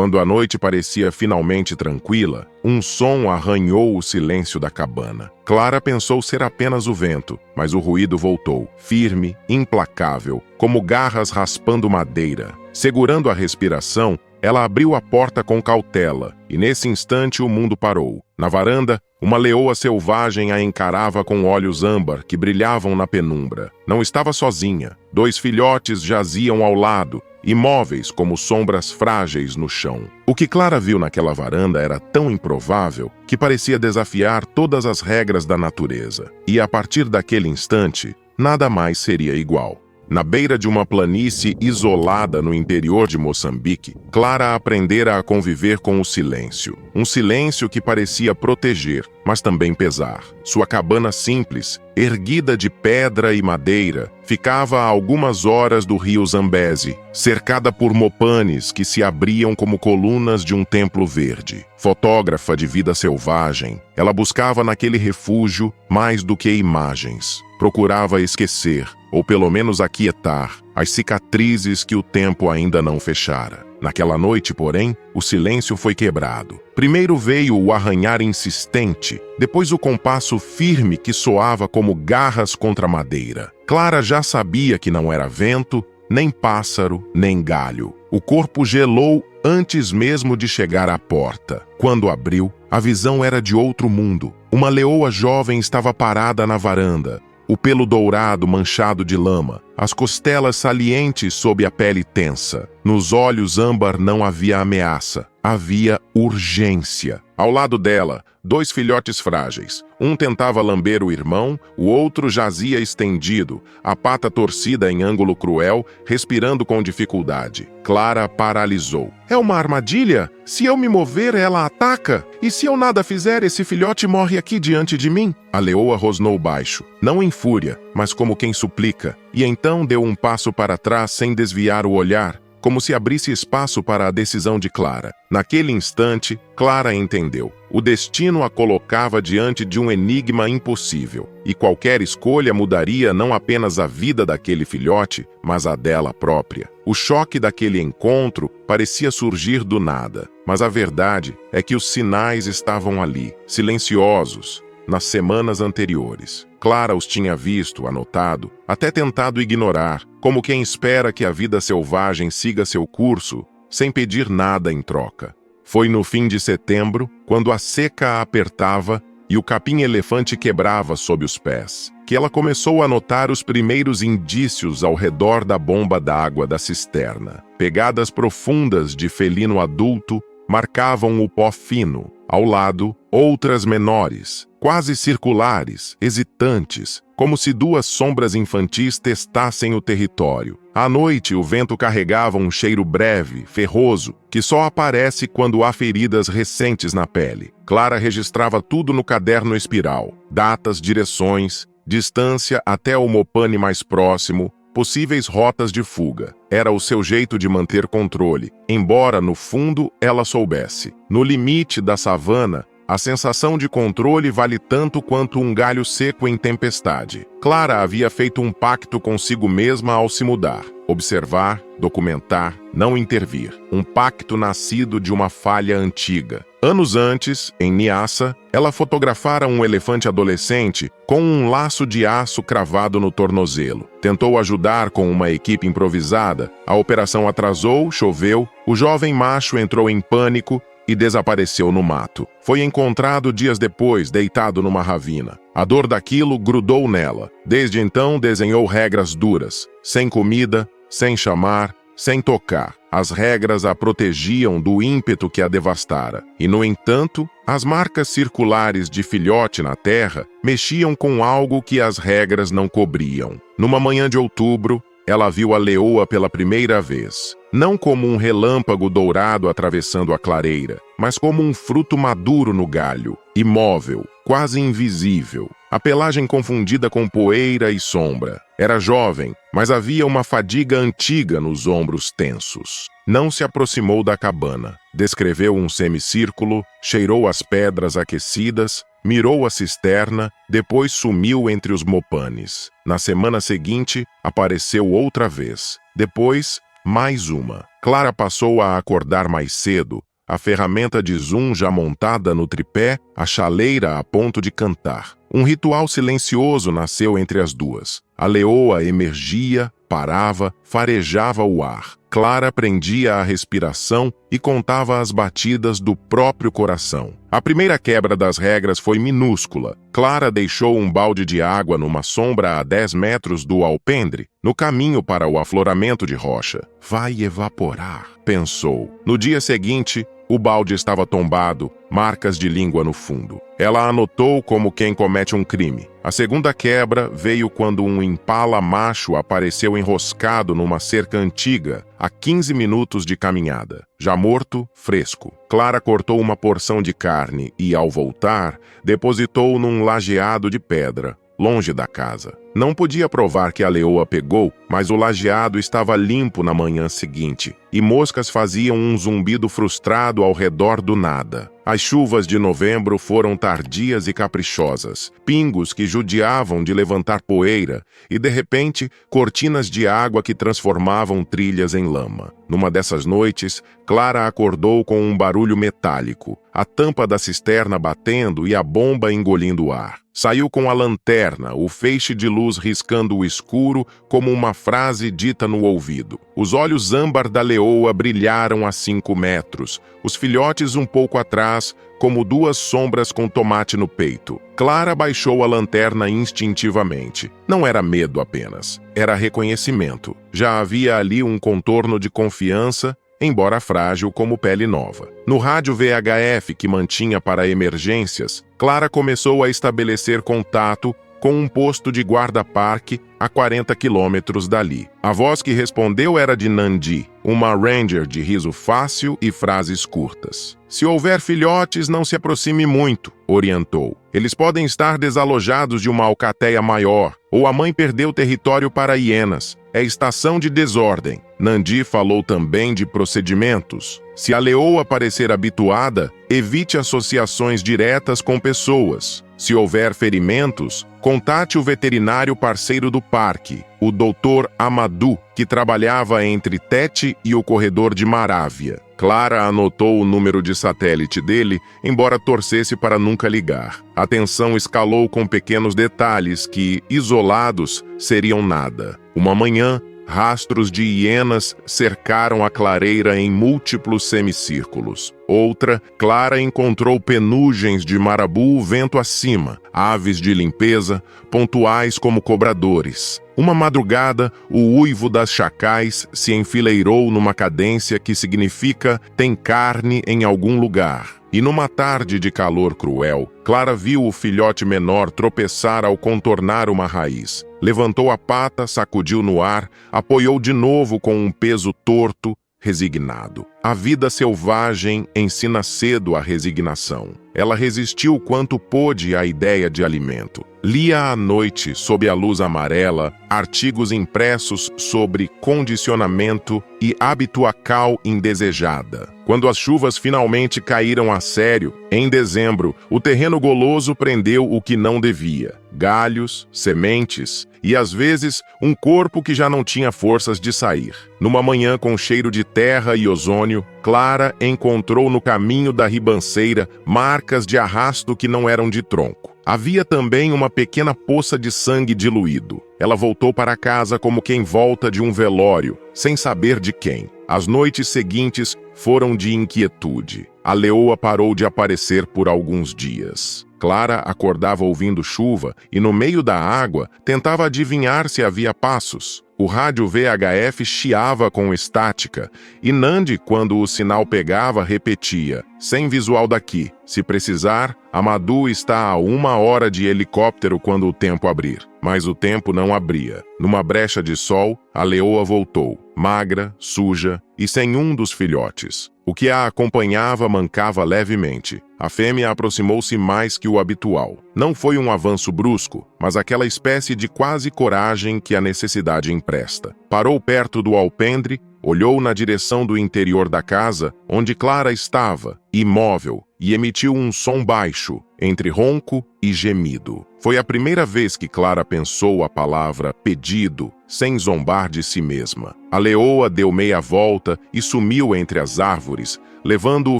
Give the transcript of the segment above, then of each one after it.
Quando a noite parecia finalmente tranquila, um som arranhou o silêncio da cabana. Clara pensou ser apenas o vento, mas o ruído voltou, firme, implacável, como garras raspando madeira. Segurando a respiração, ela abriu a porta com cautela, e nesse instante o mundo parou. Na varanda, uma leoa selvagem a encarava com olhos âmbar que brilhavam na penumbra. Não estava sozinha. 2 filhotes jaziam ao lado, imóveis como sombras frágeis no chão. O que Clara viu naquela varanda era tão improvável que parecia desafiar todas as regras da natureza. E a partir daquele instante, nada mais seria igual. Na beira de uma planície isolada no interior de Moçambique, Clara aprendera a conviver com o silêncio. Um silêncio que parecia proteger, mas também pesar. Sua cabana simples, erguida de pedra e madeira, ficava a algumas horas do rio Zambeze, cercada por mopanes que se abriam como colunas de um templo verde. Fotógrafa de vida selvagem, ela buscava naquele refúgio mais do que imagens. Procurava esquecer, ou pelo menos aquietar, as cicatrizes que o tempo ainda não fechara. Naquela noite, porém, o silêncio foi quebrado. Primeiro veio o arranhar insistente, depois o compasso firme que soava como garras contra madeira. Clara já sabia que não era vento, nem pássaro, nem galho. O corpo gelou antes mesmo de chegar à porta. Quando abriu, a visão era de outro mundo. Uma leoa jovem estava parada na varanda, o pelo dourado manchado de lama, as costelas salientes sob a pele tensa. Nos olhos âmbar não havia ameaça, havia urgência. Ao lado dela, 2 filhotes frágeis. Um tentava lamber o irmão, o outro jazia estendido, a pata torcida em ângulo cruel, respirando com dificuldade. Clara paralisou. É uma armadilha? Se eu me mover, ela ataca? E se eu nada fizer, esse filhote morre aqui diante de mim? A leoa rosnou baixo, não em fúria, mas como quem suplica, e então deu um passo para trás sem desviar o olhar, como se abrisse espaço para a decisão de Clara. Naquele instante, Clara entendeu. O destino a colocava diante de um enigma impossível, e qualquer escolha mudaria não apenas a vida daquele filhote, mas a dela própria. O choque daquele encontro parecia surgir do nada, mas a verdade é que os sinais estavam ali, silenciosos, nas semanas anteriores. Clara os tinha visto, anotado, até tentado ignorar, como quem espera que a vida selvagem siga seu curso, sem pedir nada em troca. Foi no fim de setembro, quando a seca a apertava e o capim-elefante quebrava sob os pés, que ela começou a notar os primeiros indícios ao redor da bomba d'água da cisterna. Pegadas profundas de felino adulto marcavam o pó fino. Ao lado, outras menores, quase circulares, hesitantes, como se 2 sombras infantis testassem o território. À noite, o vento carregava um cheiro breve, ferroso, que só aparece quando há feridas recentes na pele. Clara registrava tudo no caderno espiral: datas, direções, distância até o mopane mais próximo, possíveis rotas de fuga. Era o seu jeito de manter controle, embora no fundo ela soubesse. No limite da savana, a sensação de controle vale tanto quanto um galho seco em tempestade. Clara havia feito um pacto consigo mesma ao se mudar: observar, documentar, não intervir. Um pacto nascido de uma falha antiga. Anos antes, em Niassa, ela fotografara um elefante adolescente com um laço de aço cravado no tornozelo. Tentou ajudar com uma equipe improvisada. A operação atrasou, choveu, o jovem macho entrou em pânico e desapareceu no mato. Foi encontrado dias depois, deitado numa ravina. A dor daquilo grudou nela. Desde então, desenhou regras duras: sem comida, sem chamar, sem tocar. As regras a protegiam do ímpeto que a devastara. E, no entanto, as marcas circulares de filhote na terra mexiam com algo que as regras não cobriam. Numa manhã de outubro, ela viu a leoa pela primeira vez. Não como um relâmpago dourado atravessando a clareira, mas como um fruto maduro no galho, imóvel, quase invisível. A pelagem confundida com poeira e sombra. Era jovem, mas havia uma fadiga antiga nos ombros tensos. Não se aproximou da cabana. Descreveu um semicírculo, cheirou as pedras aquecidas, mirou a cisterna, depois sumiu entre os mopanes. Na semana seguinte, apareceu outra vez. Depois, Mais uma. Clara passou a acordar mais cedo, a ferramenta de zoom já montada no tripé, a chaleira a ponto de cantar. Um ritual silencioso nasceu entre as duas. A leoa emergia, parava, farejava o ar. Clara prendia a respiração e contava as batidas do próprio coração. A primeira quebra das regras foi minúscula. Clara deixou um balde de água numa sombra a 10 metros do alpendre, no caminho para o afloramento de rocha. Vai evaporar, pensou. No dia seguinte, o balde estava tombado, marcas de língua no fundo. Ela anotou como quem comete um crime. A segunda quebra veio quando um impala macho apareceu enroscado numa cerca antiga, a 15 minutos de caminhada. Já morto, fresco. Clara cortou uma porção de carne e, ao voltar, depositou num lajeado de pedra, longe da casa. Não podia provar que a leoa pegou, mas o lajeado estava limpo na manhã seguinte, e moscas faziam um zumbido frustrado ao redor do nada. As chuvas de novembro foram tardias e caprichosas, pingos que judiavam de levantar poeira e, de repente, cortinas de água que transformavam trilhas em lama. Numa dessas noites, Clara acordou com um barulho metálico, a tampa da cisterna batendo e a bomba engolindo o ar. Saiu com a lanterna, o feixe de luz riscando o escuro como uma frase dita no ouvido. Os olhos âmbar da leoa brilharam a 5 metros, os filhotes um pouco atrás, como duas sombras com tomate no peito. Clara baixou a lanterna instintivamente. Não era medo apenas, era reconhecimento. Já havia ali um contorno de confiança, embora frágil como pele nova. No rádio VHF que mantinha para emergências, Clara começou a estabelecer contato com um posto de guarda-parque a 40 quilômetros dali. A voz que respondeu era de Nandi, uma ranger de riso fácil e frases curtas. Se houver filhotes, não se aproxime muito, orientou. Eles podem estar desalojados de uma alcateia maior, ou a mãe perdeu território para hienas. É estação de desordem. Nandi falou também de procedimentos. Se a leoa parecer habituada, evite associações diretas com pessoas. Se houver ferimentos, contate o veterinário parceiro do parque, o Dr. Amadou, que trabalhava entre Tete e o corredor de Marávia. Clara anotou o número de satélite dele, embora torcesse para nunca ligar. A tensão escalou com pequenos detalhes que, isolados, seriam nada. Uma manhã, rastros de hienas cercaram a clareira em múltiplos semicírculos. Outra, Clara encontrou penugens de marabu vento acima, aves de limpeza, pontuais como cobradores. Uma madrugada, o uivo das chacais se enfileirou numa cadência que significa tem carne em algum lugar. E numa tarde de calor cruel, Clara viu o filhote menor tropeçar ao contornar uma raiz. Levantou a pata, sacudiu no ar, apoiou de novo com um peso torto, resignado. A vida selvagem ensina cedo a resignação. Ela resistiu quanto pôde à ideia de alimento. Lia à noite, sob a luz amarela, artigos impressos sobre condicionamento e habituacal indesejada. Quando as chuvas finalmente caíram a sério, em dezembro, o terreno goloso prendeu o que não devia. Galhos, sementes e, às vezes, um corpo que já não tinha forças de sair. Numa manhã com cheiro de terra e ozônio, Clara encontrou no caminho da ribanceira marcas de arrasto que não eram de tronco. Havia também uma pequena poça de sangue diluído. Ela voltou para casa como quem volta de um velório, sem saber de quem. As noites seguintes foram de inquietude. A leoa parou de aparecer por alguns dias. Clara acordava ouvindo chuva e, no meio da água, tentava adivinhar se havia passos. O rádio VHF chiava com estática e Nandi, quando o sinal pegava, repetia, sem visual daqui. Se precisar, Amadou está a 1 hora de helicóptero quando o tempo abrir. Mas o tempo não abria. Numa brecha de sol, a leoa voltou, magra, suja e sem um dos filhotes. O que a acompanhava mancava levemente. A fêmea aproximou-se mais que o habitual. Não foi um avanço brusco, mas aquela espécie de quase coragem que a necessidade empresta. Parou perto do alpendre, olhou na direção do interior da casa, onde Clara estava, imóvel, e emitiu um som baixo, entre ronco e gemido. Foi a primeira vez que Clara pensou a palavra pedido, sem zombar de si mesma. A leoa deu meia volta e sumiu entre as árvores, levando o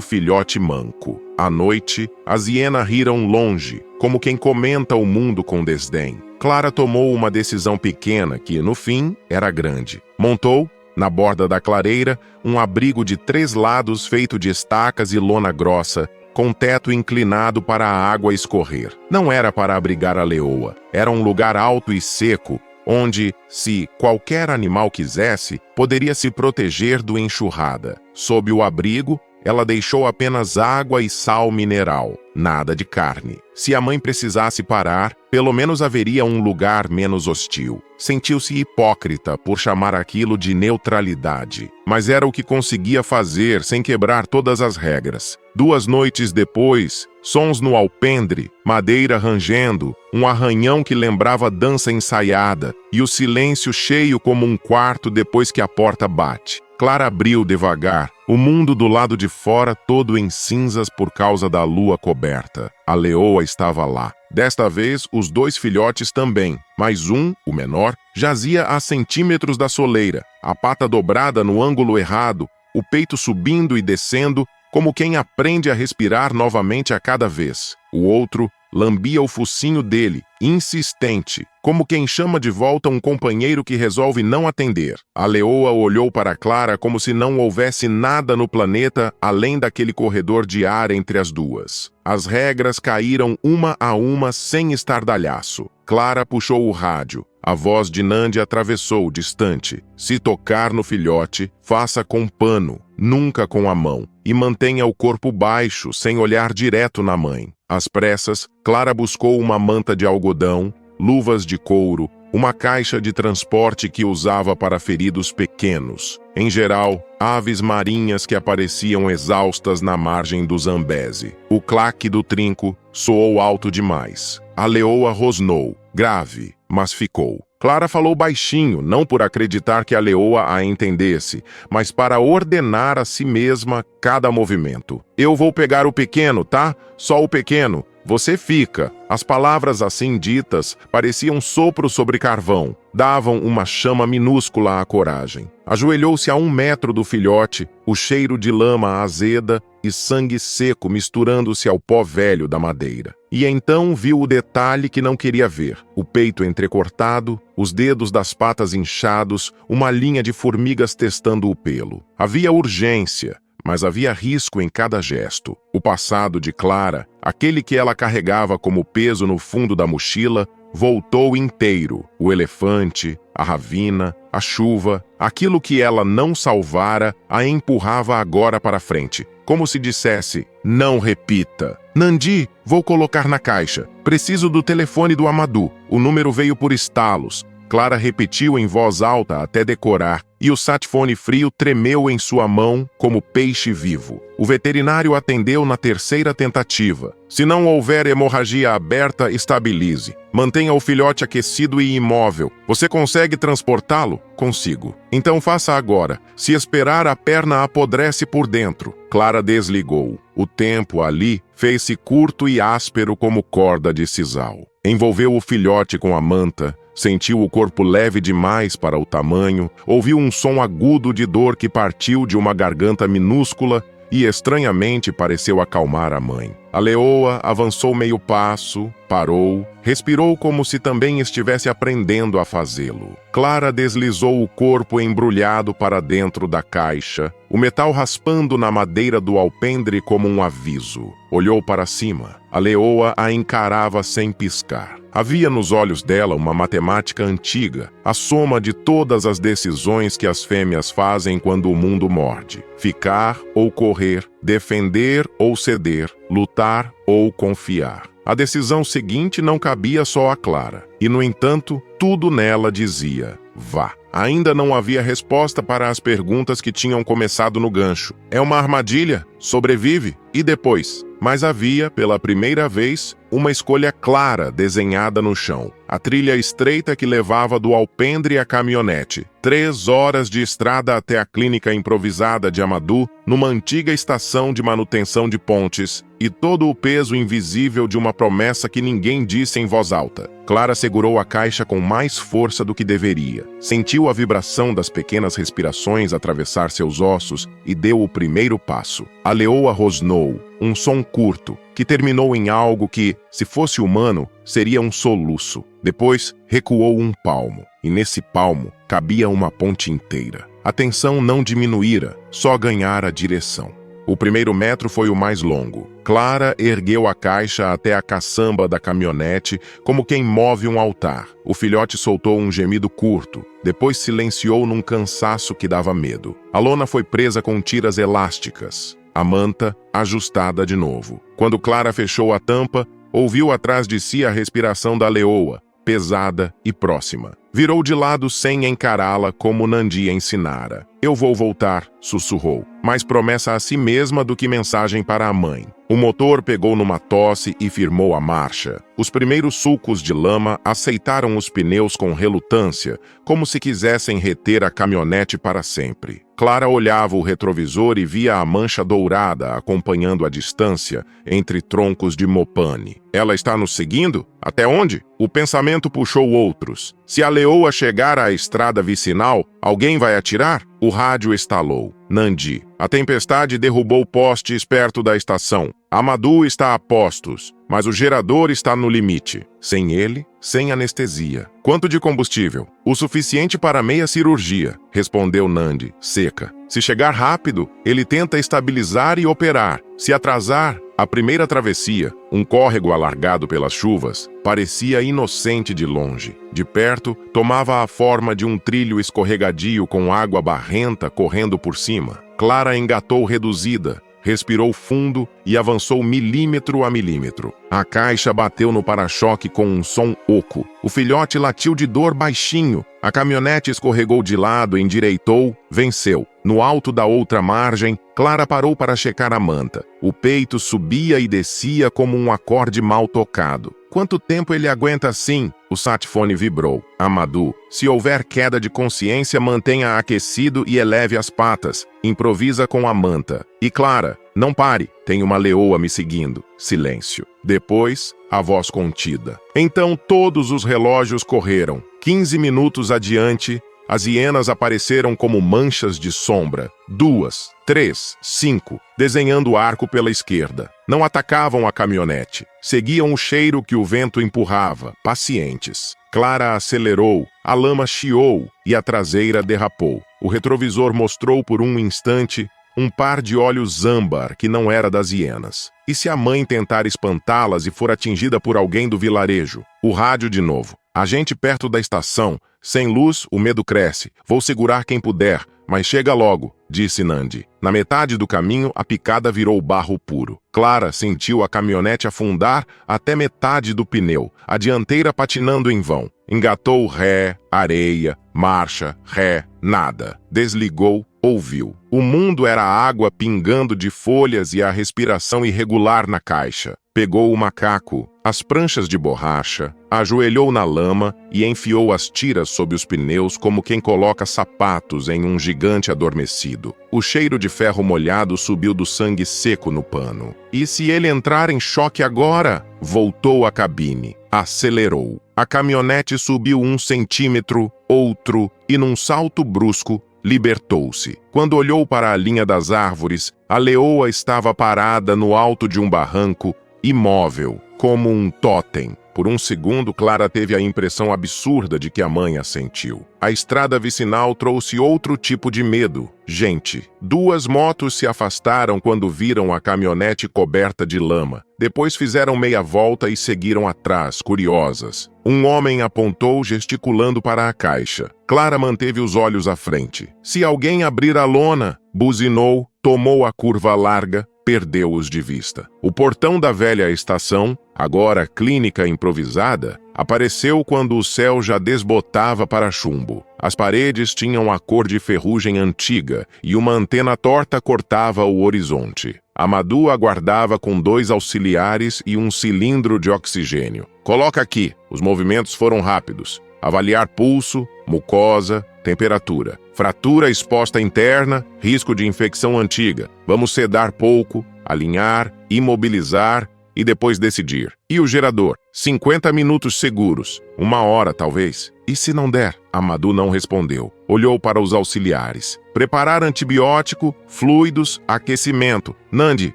filhote manco. À noite, as hienas riram longe, como quem comenta o mundo com desdém. Clara tomou uma decisão pequena que, no fim, era grande. Montou, na borda da clareira, um abrigo de 3 lados feito de estacas e lona grossa, com teto inclinado para a água escorrer. Não era para abrigar a leoa, era um lugar alto e seco, onde, se qualquer animal quisesse, poderia se proteger do enxurrada. Sob o abrigo, ela deixou apenas água e sal mineral, nada de carne. Se a mãe precisasse parar, pelo menos haveria um lugar menos hostil. Sentiu-se hipócrita por chamar aquilo de neutralidade, mas era o que conseguia fazer sem quebrar todas as regras. 2 noites depois, sons no alpendre, madeira rangendo, um arranhão que lembrava dança ensaiada e o silêncio cheio como um quarto depois que a porta bate. Clara abriu devagar, o mundo do lado de fora todo em cinzas por causa da lua coberta. A leoa estava lá. Desta vez, os 2 filhotes também, mas um, o menor, jazia a centímetros da soleira, a pata dobrada no ângulo errado, o peito subindo e descendo, como quem aprende a respirar novamente a cada vez. O outro lambia o focinho dele, insistente, como quem chama de volta um companheiro que resolve não atender. A leoa olhou para Clara como se não houvesse nada no planeta além daquele corredor de ar entre as duas. As regras caíram uma a uma sem estardalhaço. Clara puxou o rádio. A voz de Nandi atravessou distante. Se tocar no filhote, faça com pano, nunca com a mão, e mantenha o corpo baixo, sem olhar direto na mãe. Às pressas, Clara buscou uma manta de algodão, luvas de couro, uma caixa de transporte que usava para feridos pequenos. Em geral, aves marinhas que apareciam exaustas na margem do Zambeze. O claque do trinco soou alto demais. A leoa rosnou, grave, mas ficou. Clara falou baixinho, não por acreditar que a leoa a entendesse, mas para ordenar a si mesma cada movimento. Eu vou pegar o pequeno, tá? Só o pequeno. Você fica. As palavras assim ditas pareciam sopro sobre carvão, davam uma chama minúscula à coragem. Ajoelhou-se a 1 metro do filhote, o cheiro de lama azeda e sangue seco misturando-se ao pó velho da madeira. E então viu o detalhe que não queria ver: o peito entrecortado, os dedos das patas inchados, uma linha de formigas testando o pelo. Havia urgência, mas havia risco em cada gesto. O passado de Clara, aquele que ela carregava como peso no fundo da mochila, voltou inteiro. O elefante, a ravina, a chuva, aquilo que ela não salvara, a empurrava agora para frente, como se dissesse: não repita. Nandi, vou colocar na caixa. Preciso do telefone do Amadou. O número veio por estalos. Clara repetiu em voz alta até decorar, e o satifone frio tremeu em sua mão como peixe vivo. O veterinário atendeu na 3ª tentativa. Se não houver hemorragia aberta, estabilize. Mantenha o filhote aquecido e imóvel. Você consegue transportá-lo? Consigo. Então faça agora. Se esperar, a perna apodrece por dentro. Clara desligou. O tempo ali fez-se curto e áspero como corda de sisal. Envolveu o filhote com a manta, sentiu o corpo leve demais para o tamanho, ouviu um som agudo de dor que partiu de uma garganta minúscula e estranhamente pareceu acalmar a mãe. A leoa avançou meio passo, parou, respirou como se também estivesse aprendendo a fazê-lo. Clara deslizou o corpo embrulhado para dentro da caixa, o metal raspando na madeira do alpendre como um aviso. Olhou para cima. A leoa a encarava sem piscar. Havia nos olhos dela uma matemática antiga, a soma de todas as decisões que as fêmeas fazem quando o mundo morde: ficar ou correr, defender ou ceder, lutar ou confiar. A decisão seguinte não cabia só a Clara, e, no entanto, tudo nela dizia: vá. Ainda não havia resposta para as perguntas que tinham começado no gancho. É uma armadilha? Sobrevive? E depois? Mas havia, pela primeira vez, uma escolha clara desenhada no chão. A trilha estreita que levava do alpendre à caminhonete. 3 horas de estrada até a clínica improvisada de Amadou, numa antiga estação de manutenção de pontes, e todo o peso invisível de uma promessa que ninguém disse em voz alta. Clara segurou a caixa com mais força do que deveria. anestesia. Sentiu a vibração das pequenas respirações atravessar seus ossos e deu o primeiro passo. A leoa rosnou, um som curto, que terminou em algo que, se fosse humano, seria um soluço. Depois, recuou um palmo, e nesse palmo cabia uma ponte inteira. A tensão não diminuíra, só ganhara direção. O primeiro metro foi o mais longo. Clara ergueu a caixa até a caçamba da caminhonete, como quem move um altar. O filhote soltou um gemido curto, depois silenciou num cansaço que dava medo. A lona foi presa com tiras elásticas, a manta ajustada de novo. Quando Clara fechou a tampa, ouviu atrás de si a respiração da leoa, pesada e próxima. Virou de lado sem encará-la como Nandi ensinara. "Eu vou voltar", sussurrou, mais promessa a si mesma do que mensagem para a mãe. O motor pegou numa tosse e firmou a marcha. Os primeiros sulcos de lama aceitaram os pneus com relutância, como se quisessem reter a caminhonete para sempre. Clara olhava o retrovisor e via a mancha dourada acompanhando a distância entre troncos de mopane. Ela está nos seguindo? Até onde? O pensamento puxou outros. Se a leoa chegar à estrada vicinal, alguém vai atirar? O rádio estalou. Nandi. A tempestade derrubou postes perto da estação. Amadou está a postos, mas o gerador está no limite. Sem ele, sem anestesia. Quanto de combustível? O suficiente para meia cirurgia, respondeu Nandi, seca. Se chegar rápido, ele tenta estabilizar e operar. Se atrasar, a primeira travessia, um córrego alargado pelas chuvas, parecia inocente de longe. De perto, tomava a forma de um trilho escorregadio com água barrenta correndo por cima. Clara engatou reduzida, respirou fundo e avançou milímetro a milímetro. A caixa bateu no para-choque com um som oco. O filhote latiu de dor baixinho. A caminhonete escorregou de lado, endireitou, venceu. No alto da outra margem, Clara parou para checar a manta. O peito subia e descia como um acorde mal tocado. Quanto tempo ele aguenta assim? O satfone vibrou. Amadou, se houver queda de consciência, mantenha aquecido e eleve as patas. Improvisa com a manta. E Clara, não pare, tem uma leoa me seguindo. Silêncio. Depois, a voz contida. Então todos os relógios correram. 15 minutos adiante, as hienas apareceram como manchas de sombra. 2, 3, 5, desenhando arco pela esquerda. Não atacavam a caminhonete. Seguiam o cheiro que o vento empurrava, pacientes. Clara acelerou, a lama chiou e a traseira derrapou. O retrovisor mostrou por um instante um par de olhos âmbar que não era das hienas. E se a mãe tentar espantá-las e for atingida por alguém do vilarejo? O rádio de novo. A gente perto da estação. Sem luz, o medo cresce. Vou segurar quem puder, mas chega logo, disse Nandi. Na metade do caminho, a picada virou barro puro. Clara sentiu a caminhonete afundar até metade do pneu, a dianteira patinando em vão. Engatou ré, areia, marcha, ré, nada. Desligou, ouviu. O mundo era água pingando de folhas e a respiração irregular na caixa. Pegou o macaco, as pranchas de borracha, ajoelhou na lama e enfiou as tiras sob os pneus como quem coloca sapatos em um gigante adormecido. O cheiro de ferro molhado subiu do sangue seco no pano. E se ele entrar em choque agora? Voltou à cabine. Acelerou. A caminhonete subiu 1 centímetro, outro, e num salto brusco, libertou-se. Quando olhou para a linha das árvores, a leoa estava parada no alto de um barranco, imóvel, como um tótem. Por um segundo, Clara teve a impressão absurda de que a mãe a sentiu. A estrada vicinal trouxe outro tipo de medo. Gente. 2 motos se afastaram quando viram a caminhonete coberta de lama. Depois fizeram meia volta e seguiram atrás, curiosas. Um homem apontou, gesticulando para a caixa. Clara manteve os olhos à frente. Se alguém abrir a lona, buzinou, tomou a curva larga, perdeu-os de vista. O portão da velha estação, agora clínica improvisada, apareceu quando o céu já desbotava para chumbo. As paredes tinham a cor de ferrugem antiga e uma antena torta cortava o horizonte. Amadou aguardava com 2 auxiliares e um cilindro de oxigênio. Coloca aqui. Os movimentos foram rápidos. Avaliar pulso, mucosa, temperatura. Fratura exposta interna, risco de infecção antiga. Vamos sedar pouco, alinhar, imobilizar, e depois decidir. E o gerador? 50 minutos seguros. 1 hora, talvez. E se não der? Amadou não respondeu. Olhou para os auxiliares. Preparar antibiótico, fluidos, aquecimento. Nandi,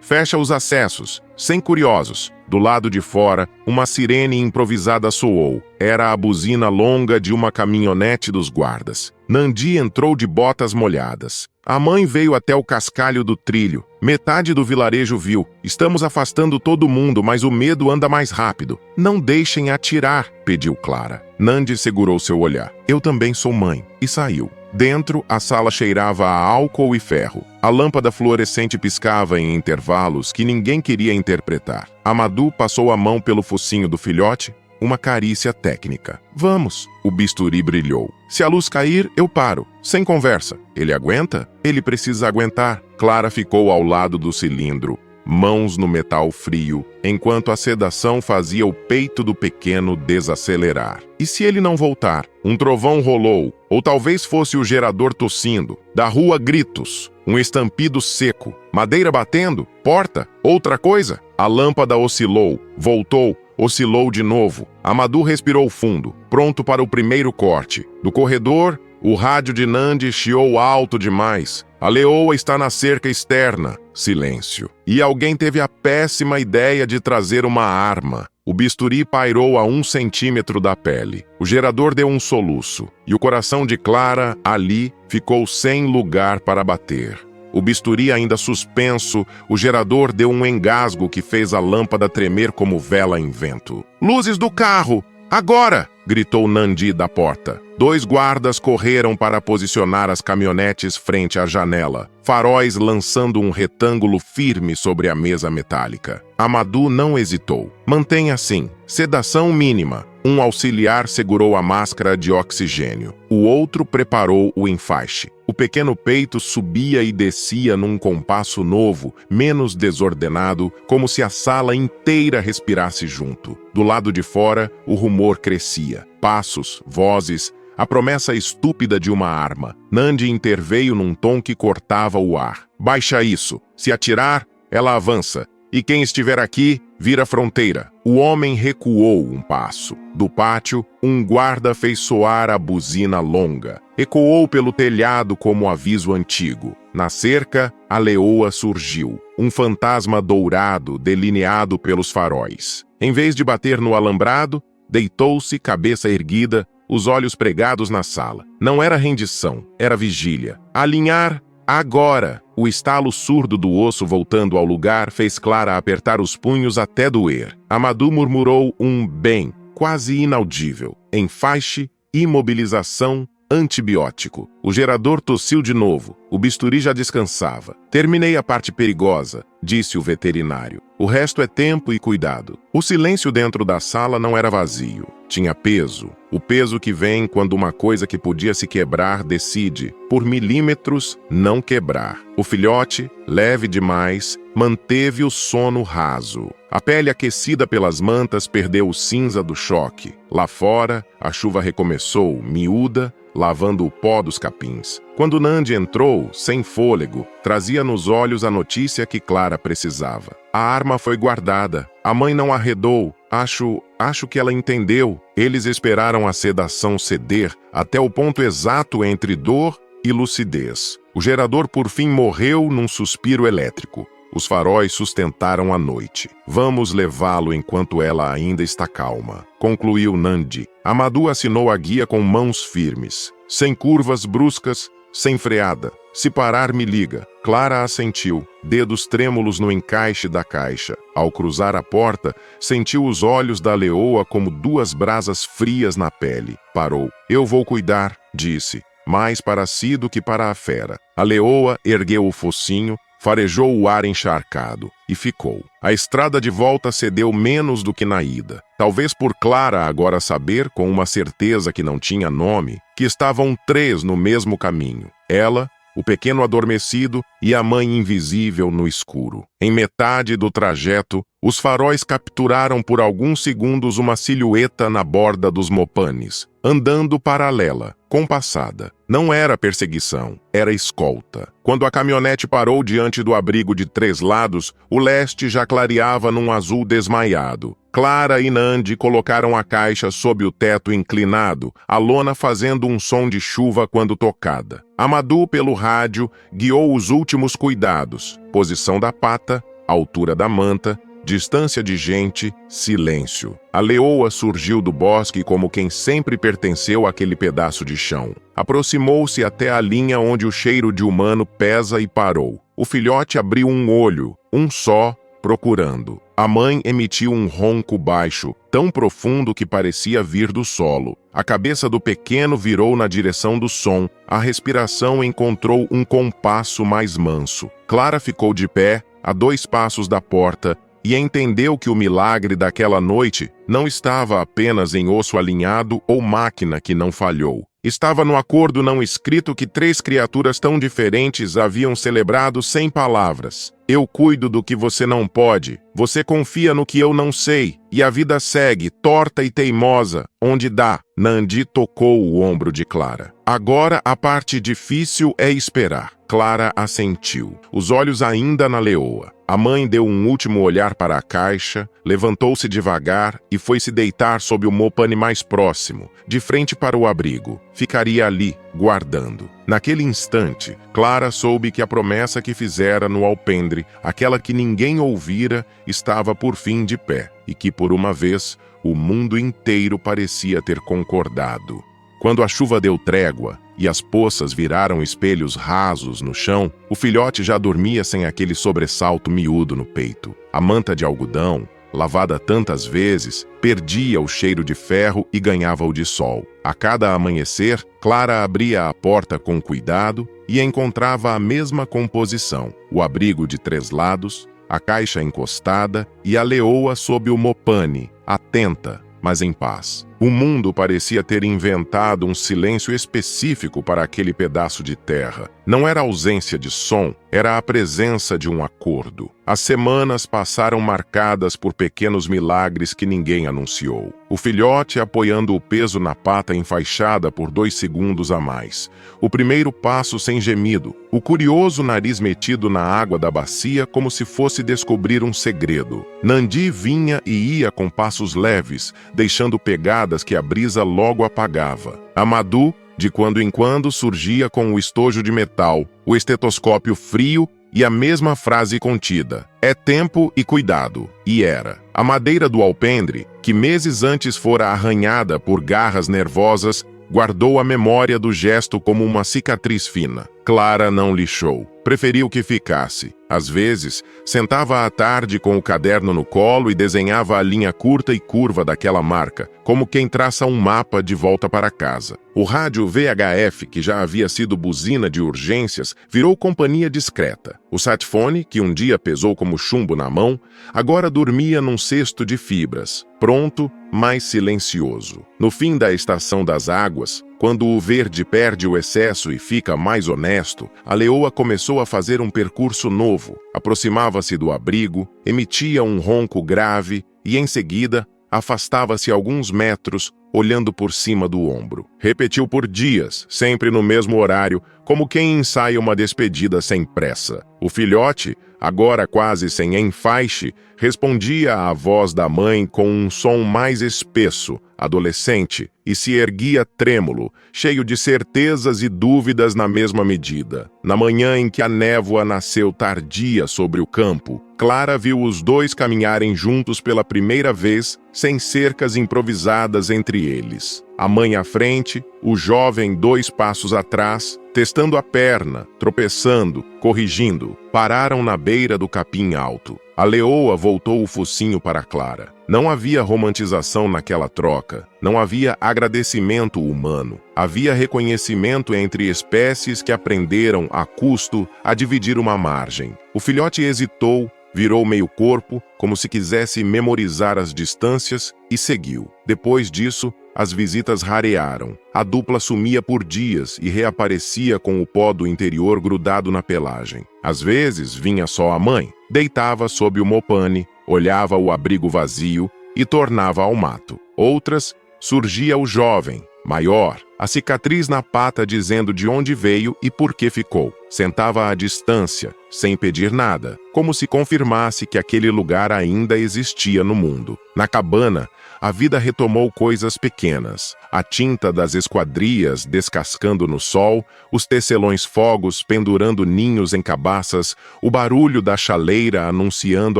fecha os acessos. Sem curiosos. Do lado de fora, uma sirene improvisada soou. Era a buzina longa de uma caminhonete dos guardas. Nandi entrou de botas molhadas. A mãe veio até o cascalho do trilho. Metade do vilarejo viu. Estamos afastando todo mundo, mas o medo anda mais rápido. Não deixem atirar, pediu Clara. Nandi segurou seu olhar. Eu também sou mãe. E saiu. Dentro, a sala cheirava a álcool e ferro. A lâmpada fluorescente piscava em intervalos que ninguém queria interpretar. Amadou passou a mão pelo focinho do filhote. Uma carícia técnica. Vamos. O bisturi brilhou. Se a luz cair, eu paro. Sem conversa. Ele aguenta? Ele precisa aguentar. Clara ficou ao lado do cilindro, mãos no metal frio, enquanto a sedação fazia o peito do pequeno desacelerar. E se ele não voltar? Um trovão rolou, ou talvez fosse o gerador tossindo. Da rua, gritos. Um estampido seco. Madeira batendo? Porta? Outra coisa? A lâmpada oscilou, voltou, oscilou de novo. Amadou respirou fundo, pronto para o primeiro corte. Do corredor, o rádio de Nandi chiou alto demais. A leoa está na cerca externa. Silêncio. E alguém teve a péssima ideia de trazer uma arma. O bisturi pairou a 1 centímetro da pele. O gerador deu um soluço. E o coração de Clara, ali, ficou sem lugar para bater. O bisturi ainda suspenso, o gerador deu um engasgo que fez a lâmpada tremer como vela em vento. Luzes do carro! Agora! Gritou Nandi da porta. 2 guardas correram para posicionar as caminhonetes frente à janela, faróis lançando um retângulo firme sobre a mesa metálica. Amadou não hesitou. Mantenha assim. Sedação mínima. Um auxiliar segurou a máscara de oxigênio. O outro preparou o enfaixe. O pequeno peito subia e descia num compasso novo, menos desordenado, como se a sala inteira respirasse junto. Do lado de fora, o rumor crescia. Passos, vozes, a promessa estúpida de uma arma. Nandi interveio num tom que cortava o ar. Baixa isso. Se atirar, ela avança. E quem estiver aqui, vira fronteira. O homem recuou um passo. Do pátio, um guarda fez soar a buzina longa. Ecoou pelo telhado como aviso antigo. Na cerca, a leoa surgiu. Um fantasma dourado delineado pelos faróis. Em vez de bater no alambrado, deitou-se, cabeça erguida, os olhos pregados na sala. Não era rendição, era vigília. Alinhar agora! O estalo surdo do osso voltando ao lugar fez Clara apertar os punhos até doer. Amadou murmurou um bem, quase inaudível. Enfaixe, imobilização, antibiótico. O gerador tossiu de novo. O bisturi já descansava. Terminei a parte perigosa, disse o veterinário. O resto é tempo e cuidado. O silêncio dentro da sala não era vazio. Tinha peso. O peso que vem quando uma coisa que podia se quebrar decide, por milímetros, não quebrar. O filhote, leve demais, manteve o sono raso. A pele aquecida pelas mantas perdeu o cinza do choque. Lá fora, a chuva recomeçou, miúda, lavando o pó dos capins. Quando Nandi entrou, sem fôlego, trazia nos olhos a notícia que Clara precisava. A arma foi guardada. A mãe não arredou. Acho que ela entendeu. Eles esperaram a sedação ceder até o ponto exato entre dor e lucidez. O gerador por fim morreu num suspiro elétrico. Os faróis sustentaram a noite. Vamos levá-lo enquanto ela ainda está calma, concluiu Nandi. Amadou assinou a guia com mãos firmes, sem curvas bruscas, sem freada. Se parar, me liga. Clara assentiu, dedos trêmulos no encaixe da caixa. Ao cruzar a porta, sentiu os olhos da leoa como 2 brasas frias na pele. Parou. Eu vou cuidar, disse, mais para si do que para a fera. A leoa ergueu o focinho, farejou o ar encharcado e ficou. A estrada de volta cedeu menos do que na ida. Talvez por Clara agora saber, com uma certeza que não tinha nome, que estavam 3 no mesmo caminho. Ela, o pequeno adormecido e a mãe invisível no escuro. Em metade do trajeto, os faróis capturaram por alguns segundos uma silhueta na borda dos mopanes. andando paralela, compassada. Não era perseguição, era escolta. Quando a caminhonete parou diante do abrigo de 3 lados, o leste já clareava num azul desmaiado. Clara e Nandi colocaram a caixa sob o teto inclinado, a lona fazendo um som de chuva quando tocada. Amadou, pelo rádio, guiou os últimos cuidados: posição da pata, altura da manta, distância de gente, silêncio. A leoa surgiu do bosque como quem sempre pertenceu àquele pedaço de chão. Aproximou-se até a linha onde o cheiro de humano pesa e parou. O filhote abriu um olho, um só, procurando. A mãe emitiu um ronco baixo, tão profundo que parecia vir do solo. A cabeça do pequeno virou na direção do som. A respiração encontrou um compasso mais manso. Clara ficou de pé, a 2 passos da porta, e entendeu que o milagre daquela noite não estava apenas em osso alinhado ou máquina que não falhou. Estava no acordo não escrito que 3 criaturas tão diferentes haviam celebrado sem palavras. Eu cuido do que você não pode, você confia no que eu não sei, e a vida segue, torta e teimosa, onde dá. Nandi tocou o ombro de Clara. Agora a parte difícil é esperar. Clara assentiu, os olhos ainda na leoa. A mãe deu um último olhar para a caixa, levantou-se devagar e foi se deitar sob o mopane mais próximo, de frente para o abrigo. Ficaria ali, guardando. Naquele instante, Clara soube que a promessa que fizera no alpendre, aquela que ninguém ouvira, estava por fim de pé, e que por uma vez o mundo inteiro parecia ter concordado. Quando a chuva deu trégua e as poças viraram espelhos rasos no chão, o filhote já dormia sem aquele sobressalto miúdo no peito. A manta de algodão, lavada tantas vezes, perdia o cheiro de ferro e ganhava o de sol. A cada amanhecer, Clara abria a porta com cuidado e encontrava a mesma composição: o abrigo de 3 lados, a caixa encostada e a leoa sob o mopane, atenta, mas em paz. O mundo parecia ter inventado um silêncio específico para aquele pedaço de terra. Não era a ausência de som, era a presença de um acordo. As semanas passaram marcadas por pequenos milagres que ninguém anunciou. O filhote apoiando o peso na pata enfaixada por 2 segundos a mais. O primeiro passo sem gemido. O curioso nariz metido na água da bacia como se fosse descobrir um segredo. Nandi vinha e ia com passos leves, deixando pegadas que a brisa logo apagava. Amadou, de quando em quando, surgia com o estojo de metal, o estetoscópio frio e a mesma frase contida: é tempo e cuidado. E era. A madeira do alpendre, que meses antes fora arranhada por garras nervosas, guardou a memória do gesto como uma cicatriz fina. Clara não lixou. Preferiu que ficasse. Às vezes, sentava à tarde com o caderno no colo e desenhava a linha curta e curva daquela marca, como quem traça um mapa de volta para casa. O rádio VHF, que já havia sido buzina de urgências, virou companhia discreta. O satfone, que um dia pesou como chumbo na mão, agora dormia num cesto de fibras, pronto, mas silencioso. No fim da estação das águas, quando o verde perde o excesso e fica mais honesto, a leoa começou a fazer um percurso novo. Aproximava-se do abrigo, emitia um ronco grave e, em seguida, afastava-se alguns metros, olhando por cima do ombro. Repetiu por dias, sempre no mesmo horário, como quem ensaia uma despedida sem pressa. O filhote, agora quase sem enfaixe, respondia à voz da mãe com um som mais espesso, adolescente, e se erguia trêmulo, cheio de certezas e dúvidas na mesma medida. Na manhã em que a névoa nasceu tardia sobre o campo, Clara viu os 2 caminharem juntos pela primeira vez, sem cercas improvisadas entre eles. A mãe à frente, o jovem 2 passos atrás, testando a perna, tropeçando, corrigindo. Pararam na beira do capim alto. A leoa voltou o focinho para Clara. Não havia romantização naquela troca. Não havia agradecimento humano. Havia reconhecimento entre espécies que aprenderam, a custo, a dividir uma margem. O filhote hesitou, virou meio corpo, como se quisesse memorizar as distâncias, e seguiu. Depois disso, as visitas rarearam. A dupla sumia por dias e reaparecia com o pó do interior grudado na pelagem. Às vezes, vinha só a mãe, deitava sob o mopane, olhava o abrigo vazio e tornava ao mato. Outras, surgia o jovem, maior, a cicatriz na pata dizendo de onde veio e por que ficou. Sentava à distância, sem pedir nada, como se confirmasse que aquele lugar ainda existia no mundo. Na cabana, a vida retomou coisas pequenas. A tinta das esquadrias descascando no sol, os tecelões fogos pendurando ninhos em cabaças, o barulho da chaleira anunciando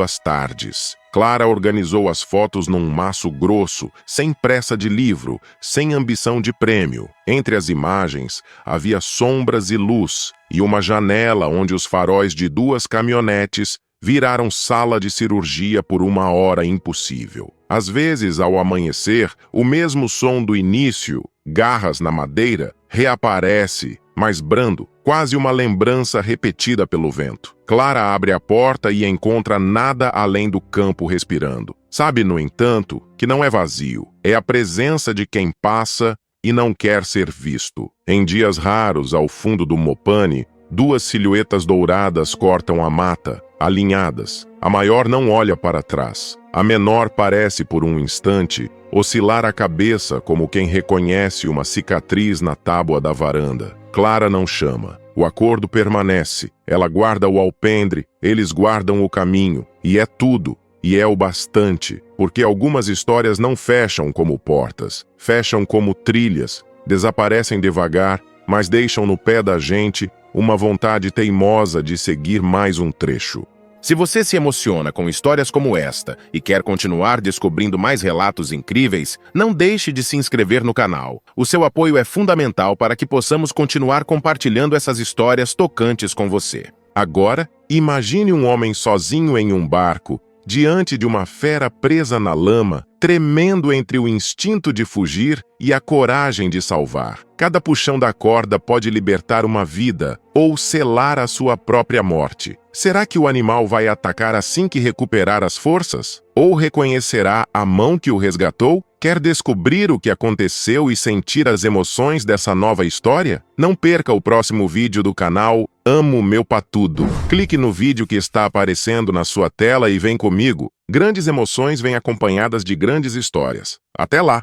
as tardes. Clara organizou as fotos num maço grosso, sem pressa de livro, sem ambição de prêmio. Entre as imagens, havia sombras e luz, e uma janela onde os faróis de 2 caminhonetes viraram sala de cirurgia por uma hora impossível. Às vezes, ao amanhecer, o mesmo som do início, garras na madeira, reaparece, mais brando, quase uma lembrança repetida pelo vento. Clara abre a porta e encontra nada além do campo respirando. Sabe, no entanto, que não é vazio. É a presença de quem passa e não quer ser visto. Em dias raros, ao fundo do Mopane, 2 silhuetas douradas cortam a mata, alinhadas. A maior não olha para trás. A menor parece, por um instante, oscilar a cabeça como quem reconhece uma cicatriz na tábua da varanda. Clara não chama. O acordo permanece. Ela guarda o alpendre, eles guardam o caminho. E é tudo. E é o bastante. Porque algumas histórias não fecham como portas. Fecham como trilhas. Desaparecem devagar, mas deixam no pé da gente uma vontade teimosa de seguir mais um trecho. Se você se emociona com histórias como esta e quer continuar descobrindo mais relatos incríveis, não deixe de se inscrever no canal. O seu apoio é fundamental para que possamos continuar compartilhando essas histórias tocantes com você. Agora, imagine um homem sozinho em um barco, diante de uma fera presa na lama, tremendo entre o instinto de fugir e a coragem de salvar. Cada puxão da corda pode libertar uma vida ou selar a sua própria morte. Será que o animal vai atacar assim que recuperar as forças? Ou reconhecerá a mão que o resgatou? Quer descobrir o que aconteceu e sentir as emoções dessa nova história? Não perca o próximo vídeo do canal Amo Meu Patudo. Clique no vídeo que está aparecendo na sua tela e vem comigo. Grandes emoções vêm acompanhadas de grandes histórias. Até lá!